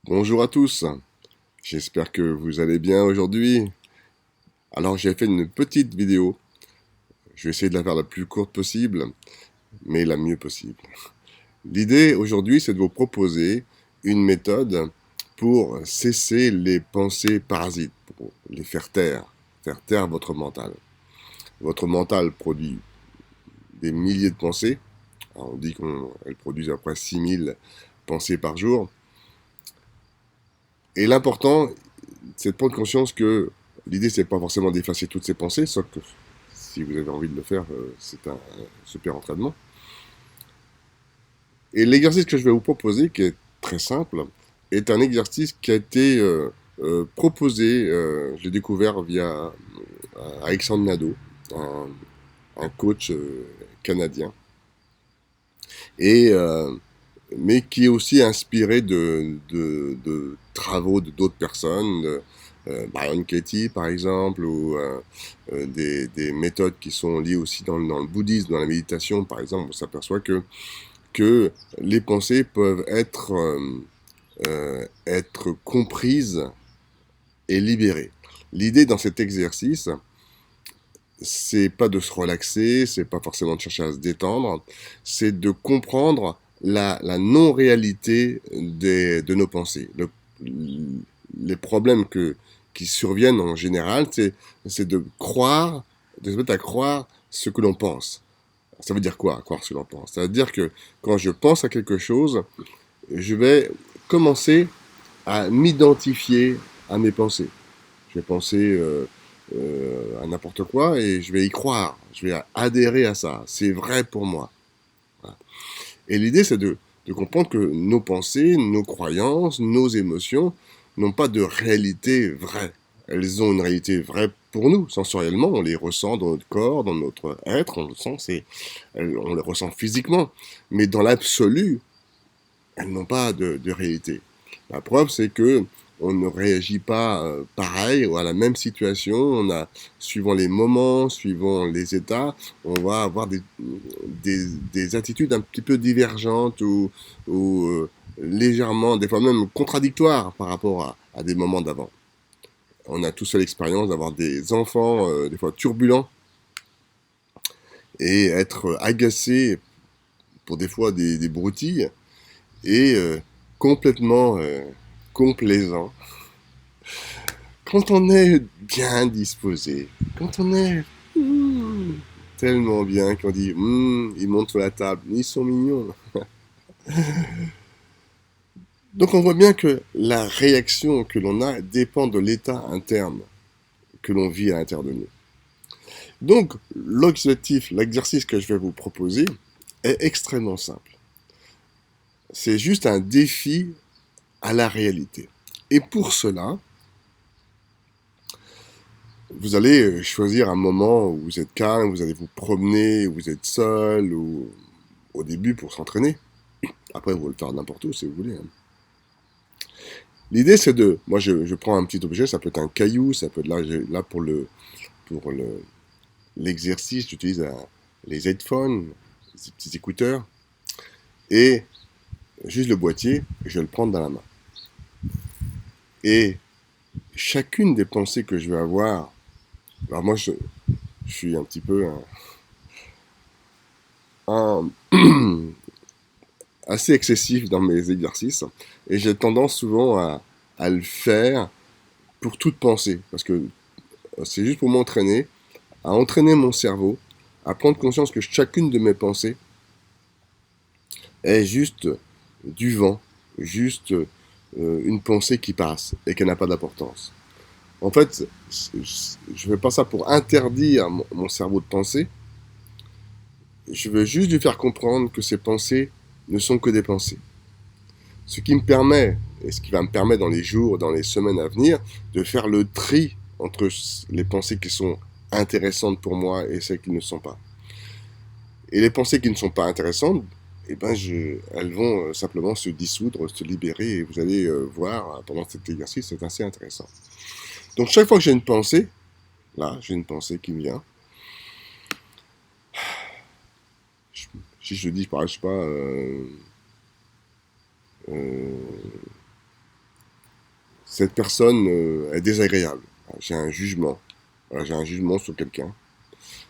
Bonjour à tous, j'espère que vous allez bien aujourd'hui. Alors j'ai fait une petite vidéo, je vais essayer de la faire la plus courte possible, mais la mieux possible. L'idée aujourd'hui c'est de vous proposer une méthode pour cesser les pensées parasites, pour les faire taire votre mental. Votre mental produit des milliers de pensées, alors on dit qu'elle produit à peu près 6000 pensées par jour, et l'important c'est de prendre conscience que l'idée, c'est pas forcément d'effacer toutes ces pensées, sauf que si vous avez envie de le faire, c'est un super entraînement. Et l'exercice que je vais vous proposer, qui est très simple, est un exercice qui a été proposé, je l'ai découvert via Alexandre Nadeau, un, un coach canadien, et, mais qui est aussi inspiré de travaux de d'autres personnes, Byron Katie par exemple, ou des méthodes qui sont liées aussi dans le bouddhisme, dans la méditation par exemple. On s'aperçoit que les pensées peuvent être comprises et libérées. L'idée dans cet exercice, c'est pas de se relaxer, c'est pas forcément de chercher à se détendre, c'est de comprendre la non-réalité de nos pensées. Les problèmes qui surviennent en général, c'est de croire, de se mettre à croire ce que l'on pense. Ça veut dire quoi, croire ce que l'on pense? Ça veut dire que quand je pense à quelque chose, je vais commencer à m'identifier à mes pensées. Je vais penser à n'importe quoi et je vais y croire. Je vais adhérer à ça. C'est vrai pour moi. Voilà. Et l'idée, c'est de comprendre que nos pensées, nos croyances, nos émotions n'ont pas de réalité vraie. Elles ont une réalité vraie pour nous, sensoriellement. On les ressent dans notre corps, dans notre être. On le sent, on les ressent physiquement. Mais dans l'absolu, elles n'ont pas de réalité. La preuve, c'est que on ne réagit pas pareil ou à la même situation. On a, suivant les moments, suivant les états, on va avoir des attitudes un petit peu divergentes ou légèrement, des fois même contradictoires par rapport à des moments d'avant. On a tous fait l'expérience d'avoir des enfants, des fois turbulents, et être agacé pour des fois des broutilles, et complètement complaisant quand on est bien disposé, quand on est tellement bien qu'on dit ils montent sur la table, ils sont mignons. Donc on voit bien que la réaction que l'on a dépend de l'état interne que l'on vit à l'intérieur de nous. Donc l'objectif, l'exercice que je vais vous proposer est extrêmement simple. C'est juste un défi à la réalité. Et pour cela, vous allez choisir un moment où vous êtes calme, vous allez vous promener, où vous êtes seul, ou au début pour s'entraîner. Après, vous pouvez le faire n'importe où si vous voulez. Hein. L'idée, c'est de... Moi, je prends un petit objet, ça peut être un caillou, ça peut être là pour l'exercice, j'utilise les headphones, ces petits écouteurs, et juste le boîtier, je vais le prendre dans la main. Et chacune des pensées que je vais avoir, alors moi, je suis un petit peu un assez excessif dans mes exercices, et j'ai tendance souvent à le faire pour toute pensée, parce que c'est juste pour m'entraîner, à entraîner mon cerveau, à prendre conscience que chacune de mes pensées est juste du vent, juste une pensée qui passe et qui n'a pas d'importance. En fait, je ne fais pas ça pour interdire mon cerveau de penser, je veux juste lui faire comprendre que ces pensées ne sont que des pensées. Ce qui me permet, et ce qui va me permettre dans les jours, dans les semaines à venir, de faire le tri entre les pensées qui sont intéressantes pour moi et celles qui ne le sont pas. Et les pensées qui ne sont pas intéressantes, eh ben elles vont simplement se dissoudre, se libérer, et vous allez voir pendant cet exercice, c'est assez intéressant. Donc chaque fois que j'ai une pensée, là, j'ai une pensée qui me vient, si je dis, je sais pas, euh, cette personne est désagréable. J'ai un jugement. Voilà, j'ai un jugement sur quelqu'un.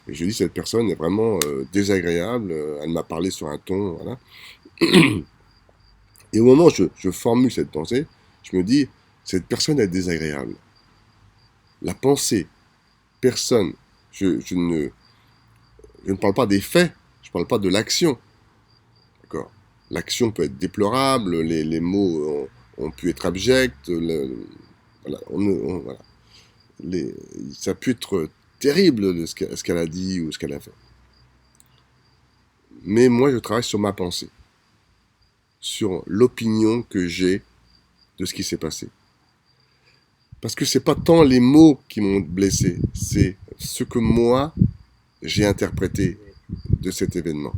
Et je dis, cette personne est vraiment désagréable. Elle m'a parlé sur un ton. Voilà. Et au moment où je formule cette pensée, je me dis, cette personne est désagréable. La pensée, personne. Je ne parle pas des faits. Je ne parle pas de l'action. D'accord. L'action peut être déplorable. Les mots ont pu être abjects. Voilà, voilà. Ça a pu être terrible de ce qu'elle a dit ou ce qu'elle a fait. Mais moi, je travaille sur ma pensée, sur l'opinion que j'ai de ce qui s'est passé. Parce que c'est pas tant les mots qui m'ont blessé, c'est ce que moi, j'ai interprété de cet événement.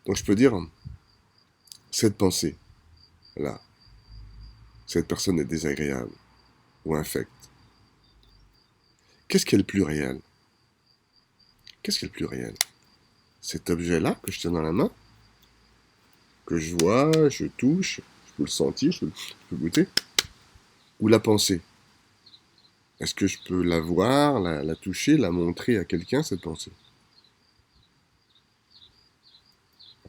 Donc je peux dire, cette pensée, là, cette personne est désagréable ou infecte. Qu'est-ce qui est le plus réel? Qu'est-ce qui est le plus réel? Cet objet-là que je tiens dans la main, que je vois, je touche, je peux le sentir, je peux goûter, ou la pensée? Est-ce que je peux la voir, la toucher, la montrer à quelqu'un, cette pensée?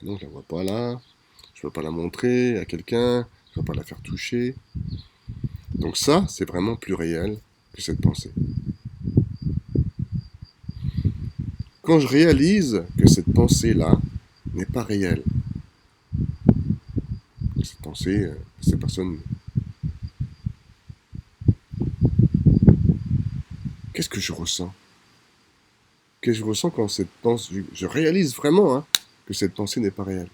Non, je la vois pas là, je ne peux pas la montrer à quelqu'un, je ne peux pas la faire toucher. Donc ça, c'est vraiment plus réel que cette pensée. Quand je réalise que cette pensée-là n'est pas réelle, cette pensée, cette personne, qu'est-ce que je ressens? Qu'est-ce que je ressens quand cette pensée, je réalise vraiment que cette pensée n'est pas réelle?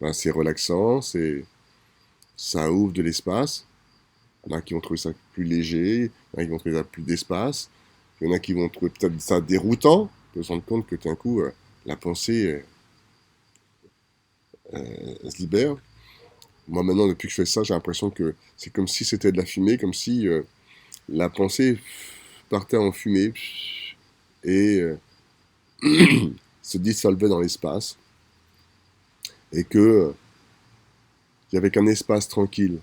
Ben, c'est relaxant, ça ouvre de l'espace. Il y en a qui vont trouver ça plus léger, il y en a qui vont trouver ça plus d'espace, il y en a qui vont trouver peut-être ça déroutant, de se rendre compte que d'un coup, la pensée se libère. Moi maintenant, depuis que je fais ça, j'ai l'impression que c'est comme si c'était de la fumée, comme si la pensée partait en fumée et se dissolvait dans l'espace, et que il n'y avait qu'un espace tranquille.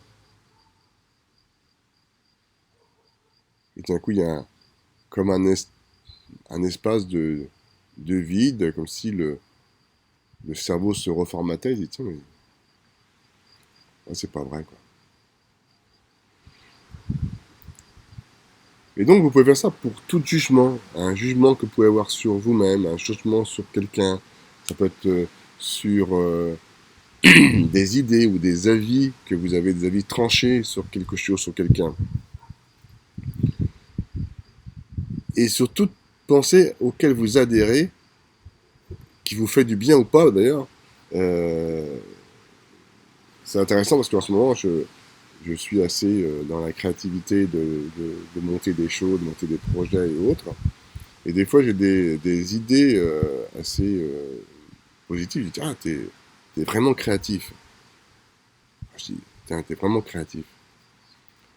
Et d'un coup, il y a comme un espace de vide, comme si le cerveau se reformatait. Il dit, tiens, mais c'est pas vrai, quoi. Et donc, vous pouvez faire ça pour tout jugement. Un jugement que vous pouvez avoir sur vous-même, un jugement sur quelqu'un. Ça peut être sur des idées ou des avis, que vous avez des avis tranchés sur quelque chose, sur quelqu'un. Et sur toute pensée auquel vous adhérez, qui vous fait du bien ou pas d'ailleurs, euh, c'est intéressant parce qu'en ce moment, je suis assez dans la créativité de monter des shows, de monter des projets et autres. Et des fois, j'ai des idées assez positives. Je dis, ah, t'es vraiment créatif. Je dis, tiens, t'es vraiment créatif.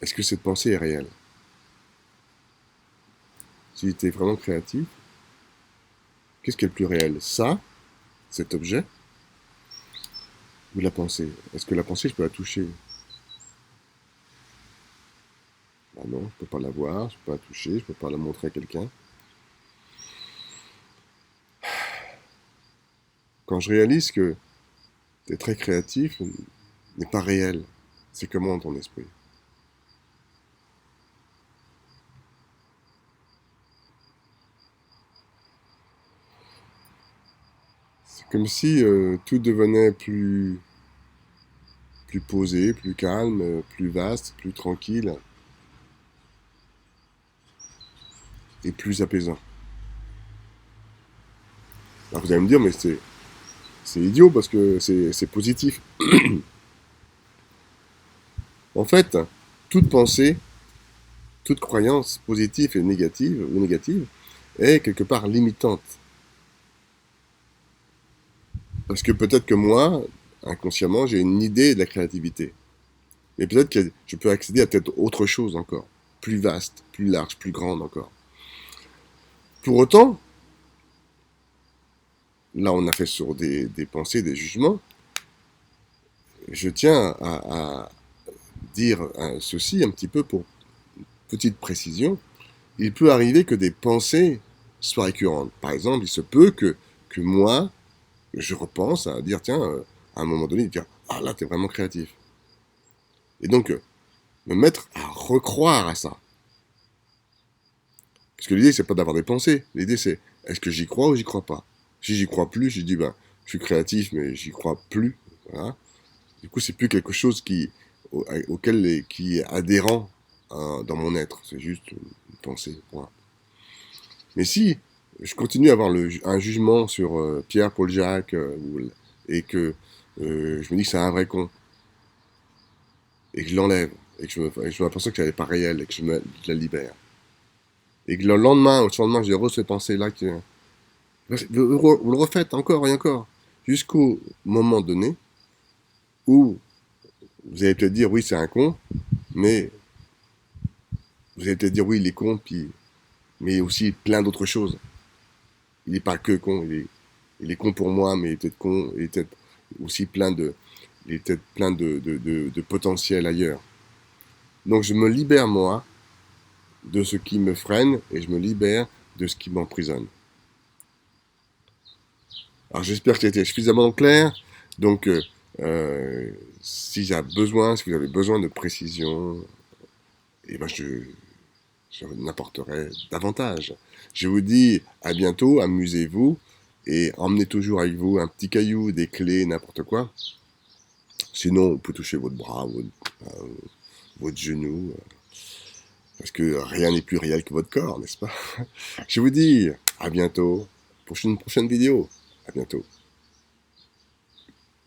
Est-ce que cette pensée est réelle? Si t'es vraiment créatif, qu'est-ce qui est le plus réel? Ça, cet objet, ou la pensée? Est-ce que la pensée, je peux la toucher? Ah non, je peux pas la voir, je peux pas la toucher, je peux pas la montrer à quelqu'un. Quand je réalise que t'es très créatif, n'est pas réel. C'est comment ton esprit? C'est comme si tout devenait plus posé, plus calme, plus vaste, plus tranquille et plus apaisant. Alors vous allez me dire, mais c'est idiot parce que c'est positif. En fait, toute pensée, toute croyance positive et négative, ou négative, est quelque part limitante. Parce que peut-être que moi, inconsciemment, j'ai une idée de la créativité. Et peut-être que je peux accéder à peut-être autre chose encore, plus vaste, plus large, plus grande encore. Pour autant, là on a fait sur des pensées, des jugements, je tiens à dire ceci un petit peu pour petite précision. Il peut arriver que des pensées soient récurrentes. Par exemple, il se peut que moi, je repense à dire, tiens, à un moment donné, dire, ah là, t'es vraiment créatif. Et donc, me mettre à recroire à ça. Parce que l'idée, c'est pas d'avoir des pensées. L'idée, c'est, est-ce que j'y crois ou j'y crois pas? Si j'y crois plus, je dis, ben, je suis créatif, mais j'y crois plus. Voilà. Du coup, c'est plus quelque chose qui est adhérent dans mon être. C'est juste une pensée. Voilà. Mais si je continue à avoir un jugement sur Pierre, Paul, Jacques, et que je me dis que c'est un vrai con, et que je l'enlève, et que je m'aperçois qu'elle n'est pas réelle, et que je la libère, et que le lendemain, au lendemain, j'ai reçu cette pensée-là, vous le refaites encore et encore, jusqu'au moment donné où vous allez peut-être dire oui, c'est un con, mais vous allez peut-être dire oui, il est con, puis, mais aussi plein d'autres choses. Il n'est pas que con, il est con pour moi, mais il est peut-être con, il est peut-être aussi il est peut-être plein de potentiel ailleurs. Donc je me libère moi de ce qui me freine et je me libère de ce qui m'emprisonne. Alors j'espère que j'ai été suffisamment clair. Donc si j'ai besoin, si vous avez besoin de précision, eh ben je n'apporterai davantage. Je vous dis à bientôt, amusez-vous et emmenez toujours avec vous un petit caillou, des clés, n'importe quoi. Sinon, vous pouvez toucher votre bras, votre genou, parce que rien n'est plus réel que votre corps, n'est-ce pas? Je vous dis à bientôt pour une prochaine vidéo. À bientôt.